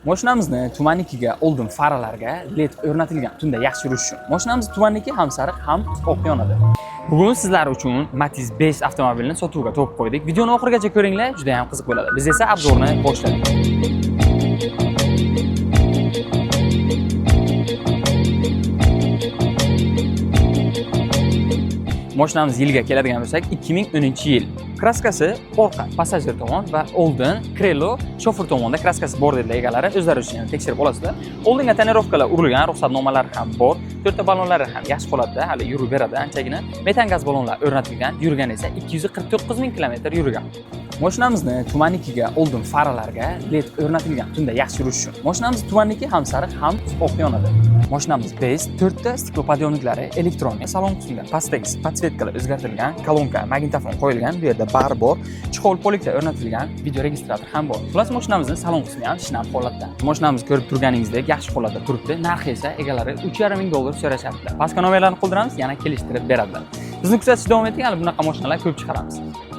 Mashinamizni tumanikiga oldin faralarga led o'rnatilgan tunda yaxshi yurish uchun. Mashinamiz tumaniki ham sariq, ham oq yonadi. Bugun sizlar uchun Matiz 5 avtomobilini sotuvga to'qib qo'ydik. Videoni oxirigacha ko'ringlar, juda ham qiziq bo'ladi. Biz esa obzorni boshladik. Mashinamiz yilga keladigan bo'lsak, 2010-yil. Kraskasi orqa passajir tomon va oldin Krelo shofer tomonda kraskasi bor dedilar egalari. O'zlari uchun ham tekshirib olasizlar. Oldinga tonirovkalar urilgan, ruxsatnomalari ham bor. 4 ta ballonlari ham yaxshi holatda, hali yurib beradi anchagina. Metan gaz ballonlar o'rnatilgan, yurgani esa 249 ming kilometr yurgan. Mashinamizni tumanikiga oldin faralarga led o'rnatilgan tunda yaxshi yurish uchun. Mashinamiz tumaniki ham sariq, ham oq yonadi. Mashinamiz bez 4 ta stiklopodiyoniklari elektron. Salon qismida pastdagi podsvetkalar o'zgartirilgan, kolonka, magnitofon qo'yilgan, bu yerda bar bor, chexol poliklar o'rnatilgan, video registrator ham bor. Xullas mashinamizning salon qismi ham shinam holatda. Mashinamiz ko'rib turganingizdek yaxshi holatda turibdi. Narxi esa egalari $3,500 so'rashyapti. Pastga nomerlarni qoldiramiz, yana kelishtirib beradilar. Bizni kuzatishda davom eting, hali bunaqa mashinalar ko'p chiqaramiz.